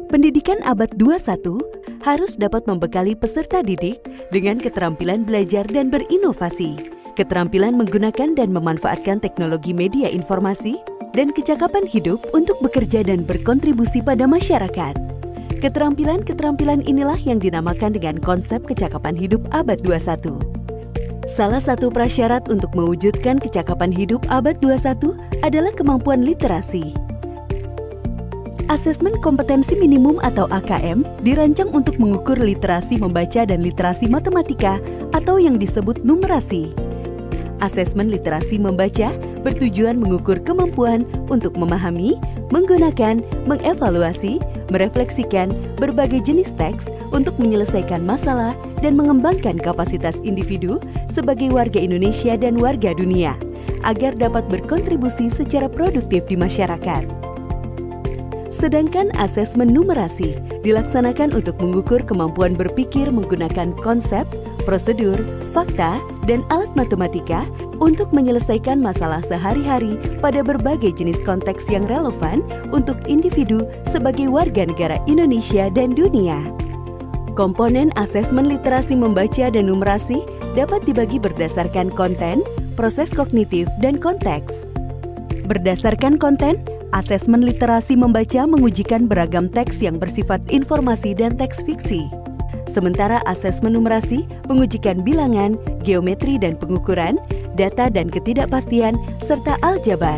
Pendidikan abad 21 harus dapat membekali peserta didik dengan keterampilan belajar dan berinovasi, keterampilan menggunakan dan memanfaatkan teknologi media informasi, dan kecakapan hidup untuk bekerja dan berkontribusi pada masyarakat. Keterampilan-keterampilan inilah yang dinamakan dengan konsep kecakapan hidup abad 21. Salah satu prasyarat untuk mewujudkan kecakapan hidup abad 21 adalah kemampuan literasi. Asesmen kompetensi minimum atau AKM dirancang untuk mengukur literasi membaca dan literasi matematika atau yang disebut numerasi. Asesmen literasi membaca bertujuan mengukur kemampuan untuk memahami, menggunakan, mengevaluasi, merefleksikan berbagai jenis teks untuk menyelesaikan masalah dan mengembangkan kapasitas individu sebagai warga Indonesia dan warga dunia agar dapat berkontribusi secara produktif di masyarakat. Sedangkan asesmen numerasi dilaksanakan untuk mengukur kemampuan berpikir menggunakan konsep, prosedur, fakta, dan alat matematika untuk menyelesaikan masalah sehari-hari pada berbagai jenis konteks yang relevan untuk individu sebagai warga negara Indonesia dan dunia. Komponen asesmen literasi membaca dan numerasi dapat dibagi berdasarkan konten, proses kognitif, dan konteks. Berdasarkan konten, asesmen literasi membaca mengujikan beragam teks yang bersifat informasi dan teks fiksi. Sementara asesmen numerasi mengujikan bilangan, geometri dan pengukuran, data dan ketidakpastian, serta aljabar.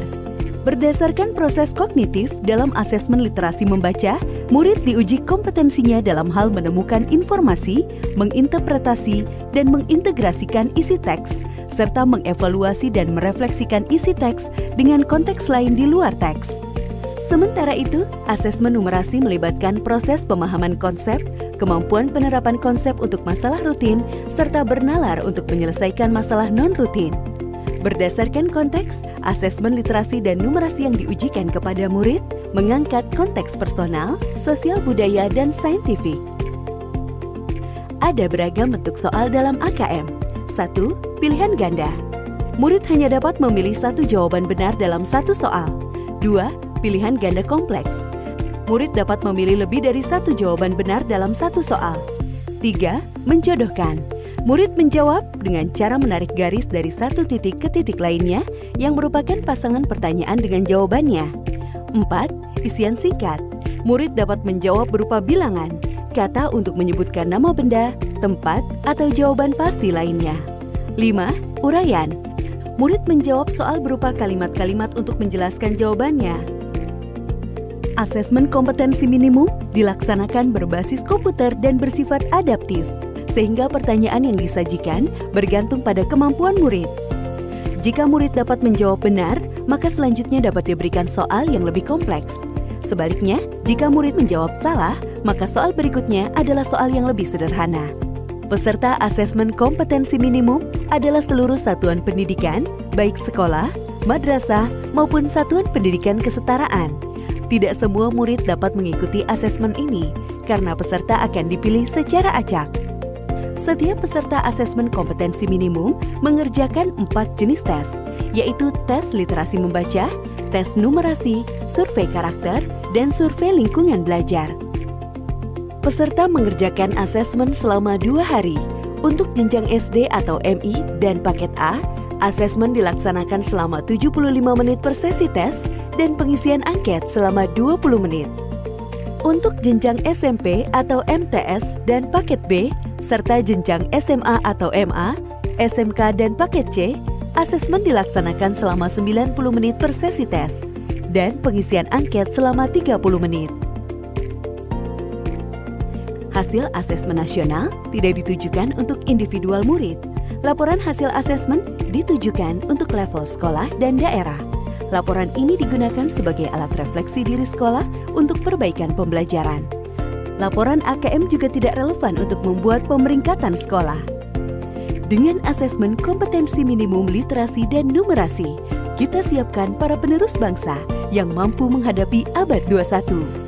Berdasarkan proses kognitif dalam asesmen literasi membaca, murid diuji kompetensinya dalam hal menemukan informasi, menginterpretasi, dan mengintegrasikan isi teks, serta mengevaluasi dan merefleksikan isi teks dengan konteks lain di luar teks. Sementara itu, asesmen numerasi melibatkan proses pemahaman konsep, kemampuan penerapan konsep untuk masalah rutin, serta bernalar untuk menyelesaikan masalah non-rutin. Berdasarkan konteks, asesmen literasi dan numerasi yang diujikan kepada murid mengangkat konteks personal, sosial budaya, dan saintifik. Ada beragam bentuk soal dalam AKM. 1. Pilihan ganda. Murid hanya dapat memilih satu jawaban benar dalam satu soal. 2. Pilihan ganda kompleks. Murid dapat memilih lebih dari satu jawaban benar dalam satu soal. 3. Menjodohkan. Murid menjawab dengan cara menarik garis dari satu titik ke titik lainnya yang merupakan pasangan pertanyaan dengan jawabannya. 4. Isian singkat. Murid dapat menjawab berupa bilangan, kata untuk menyebutkan nama benda, tempat, atau jawaban pasti lainnya. 5. Uraian. Murid menjawab soal berupa kalimat-kalimat untuk menjelaskan jawabannya. Asesmen kompetensi minimum dilaksanakan berbasis komputer dan bersifat adaptif, sehingga pertanyaan yang disajikan bergantung pada kemampuan murid. Jika murid dapat menjawab benar, maka selanjutnya dapat diberikan soal yang lebih kompleks. Sebaliknya, jika murid menjawab salah, maka soal berikutnya adalah soal yang lebih sederhana. Peserta asesmen kompetensi minimum adalah seluruh satuan pendidikan, baik sekolah, madrasah, maupun satuan pendidikan kesetaraan. Tidak semua murid dapat mengikuti asesmen ini, karena peserta akan dipilih secara acak. Setiap peserta asesmen kompetensi minimum mengerjakan 4 jenis tes, yaitu tes literasi membaca, tes numerasi, survei karakter, dan survei lingkungan belajar. Peserta mengerjakan asesmen selama 2 hari. Untuk jenjang SD atau MI dan paket A, asesmen dilaksanakan selama 75 menit per sesi tes dan pengisian angket selama 20 menit. Untuk jenjang SMP atau MTS dan paket B, serta jenjang SMA atau MA, SMK dan paket C, asesmen dilaksanakan selama 90 menit per sesi tes dan pengisian angket selama 30 menit. Hasil asesmen nasional tidak ditujukan untuk individual murid. Laporan hasil asesmen ditujukan untuk level sekolah dan daerah. Laporan ini digunakan sebagai alat refleksi diri sekolah untuk perbaikan pembelajaran. Laporan AKM juga tidak relevan untuk membuat pemeringkatan sekolah. Dengan asesmen kompetensi minimum literasi dan numerasi, kita siapkan para penerus bangsa yang mampu menghadapi abad 21.